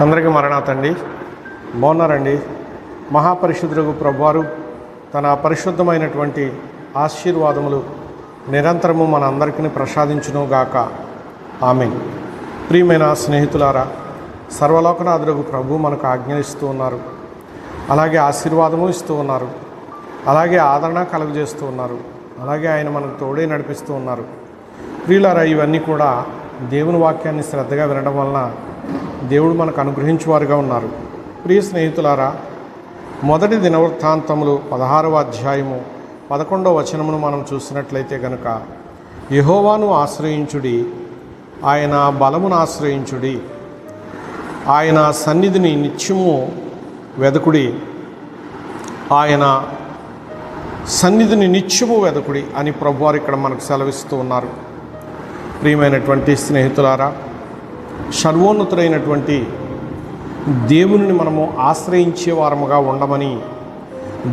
అందరికీ మరణాతండి. బాగున్నారండి. మహాపరిశుద్ధుడు ప్రభువారు తన పరిశుద్ధమైనటువంటి ఆశీర్వాదములు నిరంతరము మన అందరికీ ప్రసాదించును గాక. ఆమేన్. ప్రియమైన స్నేహితులారా, సర్వలోకనాథుడు ప్రభు మనకు ఆజ్ఞయిస్తూ ఉన్నారు, అలాగే ఆశీర్వాదము ఇస్తూ ఉన్నారు, అలాగే ఆదరణ కలుగజేస్తూ ఉన్నారు, అలాగే ఆయన మనకు తోడే నడిపిస్తూ ఉన్నారు. ప్రియులారా, ఇవన్నీ కూడా దేవుని వాక్యాన్ని శ్రద్ధగా వినడం వలన దేవుడు మనకు అనుగ్రహించేవారుగా ఉన్నారు. ప్రియ స్నేహితులారా, మొదటి దినవృత్తాంతములు 16వ అధ్యాయము 11వ వచనమును మనం చూసినట్లయితే గనుక, యెహోవాను ఆశ్రయించుడి, ఆయన బలమును ఆశ్రయించుడి, ఆయన సన్నిధిని నిత్యము వెదకుడి, ఆయన సన్నిధిని నిత్యము వెదకుడి అని ప్రభువారు ఇక్కడ మనకు సెలవిస్తూ ఉన్నారు. ప్రియమైనటువంటి స్నేహితులారా, సర్వోన్నతుడైనటువంటి దేవుని మనము ఆశ్రయించే వారముగా ఉండమని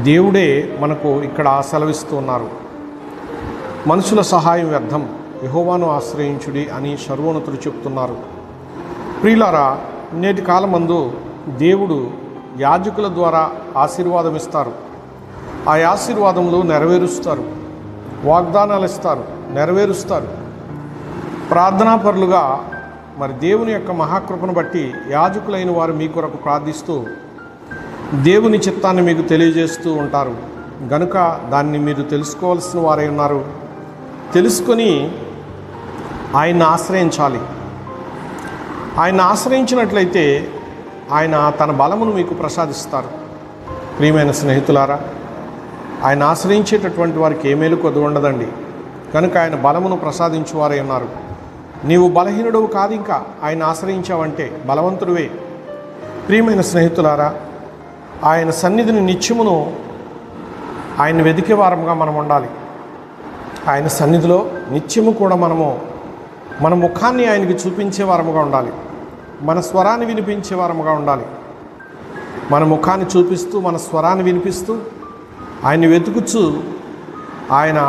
దేవుడే మనకు ఇక్కడ సెలవిస్తూ ఉన్నారు. మనుషుల సహాయం వ్యర్థం, యెహోవాను ఆశ్రయించుడి అని సర్వోన్నతుడు చెప్తున్నారు. ప్రియులారా, నేటి కాలమందు దేవుడు యాజకుల ద్వారా ఆశీర్వాదం ఇస్తారు, ఆ ఆశీర్వాదములు నెరవేరుస్తారు, వాగ్దానాలు ఇస్తారు, నెరవేరుస్తారు. ప్రార్థనాపరులుగా మరి దేవుని యొక్క మహాకృపను బట్టి యాజకులైన వారు మీ కొరకు ప్రార్థిస్తూ దేవుని చిత్తాన్ని మీకు తెలియజేస్తూ ఉంటారు. గనుక దాన్ని మీరు తెలుసుకోవాల్సిన వారై ఉన్నారు. తెలుసుకొని ఆయన్ని ఆశ్రయించాలి. ఆయన ఆశ్రయించినట్లయితే ఆయన తన బలమును మీకు ప్రసాదిస్తారు. ప్రియమైన స్నేహితులారా, ఆయన ఆశ్రయించేటటువంటి వారికి ఏ మేలు కొద్ది ఉండదండి. కనుక ఆయన బలమును ప్రసాదించువారై ఉన్నారు. నీవు బలహీనుడవు కాదు, ఇంకా ఆయన ఆశ్రయించావంటే బలవంతుడివే. ప్రియమైన స్నేహితులారా, ఆయన సన్నిధిని నిత్యమును ఆయన వెదికే వారముగా మనం ఉండాలి. ఆయన సన్నిధిలో నిత్యము కూడా మన ముఖాన్ని ఆయనకి చూపించే వారముగా ఉండాలి, మన స్వరాన్ని వినిపించే వారముగా ఉండాలి. మన ముఖాన్ని చూపిస్తూ, మన స్వరాన్ని వినిపిస్తూ, ఆయన్ని వెతుకుచూ ఆయన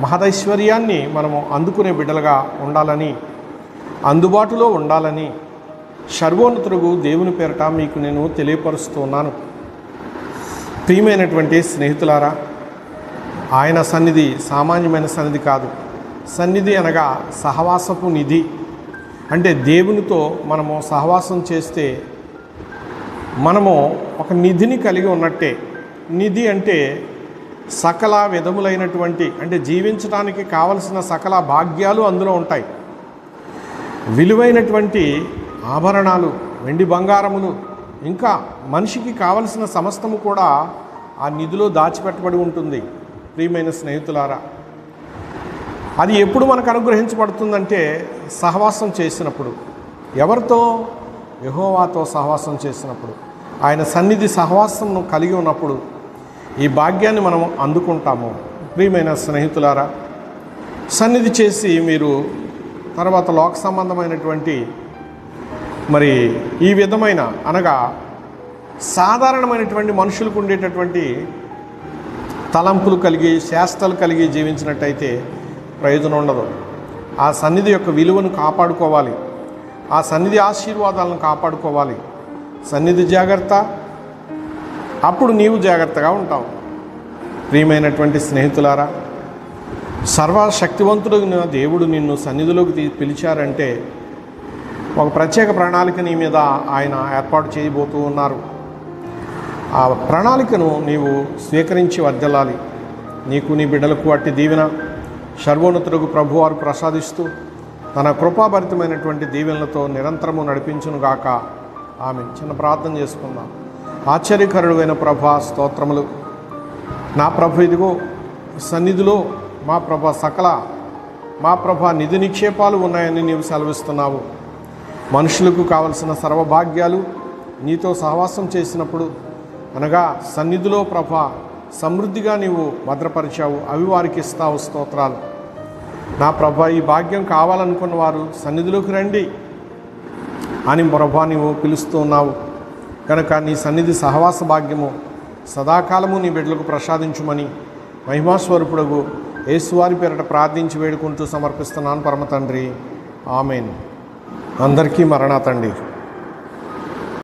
మహదైశ్వర్యాన్ని మనము అందుకునే బిడ్డలుగా ఉండాలని, అందుబాటులో ఉండాలని సర్వోన్నతుడు దేవుని పేరట మీకు నేను తెలియపరుస్తున్నాను. ప్రియమైనటువంటి స్నేహితులారా, ఆయన సన్నిధి సామాన్యమైన సన్నిధి కాదు. సన్నిధి అనగా సహవాసపు నిధి. అంటే దేవునితో మనము సహవాసం చేస్తే మనము ఒక నిధిని కలిగి ఉన్నట్టే. నిధి అంటే సకల విధములైనటువంటి, అంటే జీవించడానికి కావలసిన సకల భాగ్యాలు అందులో ఉంటాయి. విలువైనటువంటి ఆభరణాలు, వెండి బంగారములు, ఇంకా మనిషికి కావలసిన సమస్తము కూడా ఆ నిధిలో దాచిపెట్టబడి ఉంటుంది. ప్రియమైన స్నేహితులారా, అది ఎప్పుడు మనకు అనుగ్రహించబడుతుందంటే సహవాసం చేసినప్పుడు. ఎవరితో? యెహోవాతో సహవాసం చేసినప్పుడు, ఆయన సన్నిధి సహవాసంను కలిగి ఉన్నప్పుడు ఈ భాగ్యాన్ని మనం అందుకుంటాము. ప్రియమైన స్నేహితులారా, సన్నిధి చేసి మీరు తర్వాత లోక సంబంధమైనటువంటి మరి ఈ విధమైన అనగా సాధారణమైనటువంటి మనుషులకు ఉండేటటువంటి తలంపులు కలిగి, చేష్టలు కలిగి జీవించినట్టయితే ప్రయోజనం ఉండదు. ఆ సన్నిధి యొక్క విలువను కాపాడుకోవాలి, ఆ సన్నిధి ఆశీర్వాదాలను కాపాడుకోవాలి. సన్నిధి జాగ్రత్త, అప్పుడు నీవు జాగ్రత్తగా ఉంటావు. ప్రియమైనటువంటి స్నేహితులారా, సర్వశక్తివంతుడైన దేవుడు నిన్ను సన్నిధిలోకి పిలిచారంటే ఒక ప్రత్యేక ప్రణాళిక నీ మీద ఆయన ఏర్పాటు చేయబోతూ ఉన్నారు. ఆ ప్రణాళికను నీవు స్వీకరించి వర్ధిల్లాలి. నీకు, నీ బిడ్డలకు అట్టి దీవెన సర్వోన్నతుడు ప్రభువారు ప్రసాదిస్తూ తన కృపాభరితమైనటువంటి దీవెనలతో నిరంతరము నడిపించునుగాక. ఆమె. చిన్న ప్రార్థన చేసుకుందాం. ఆశ్చర్యకరుడైన ప్రభా, స్తోత్రములు. నా ప్రభు, ఇదిగో సన్నిధిలో మా ప్రభ నిధి నిక్షేపాలు ఉన్నాయని నీవు సెలవిస్తున్నావు. మనుషులకు కావలసిన సర్వభాగ్యాలు నీతో సహవాసం చేసినప్పుడు, అనగా సన్నిధిలో ప్రభ సమృద్ధిగా నీవు భద్రపరిచావు, అవి వారికి ఇస్తావు. స్తోత్రాలు. నా ప్రభ, ఈ భాగ్యం కావాలనుకున్న వారు సన్నిధిలోకి రండి అని ప్రభా నీవు పిలుస్తూ ఉన్నావు. కనుక నీ సన్నిధి సహవాస భాగ్యము సదాకాలము నీ బిడ్డలకు ప్రసాదించుమని మహిమాస్వరూపుడగు యేసువారి పేరట ప్రార్థించి వేడుకుంటూ సమర్పిస్తున్నాను పరమ తండ్రి. ఆమెన్. అందరికీ మరణాతండి.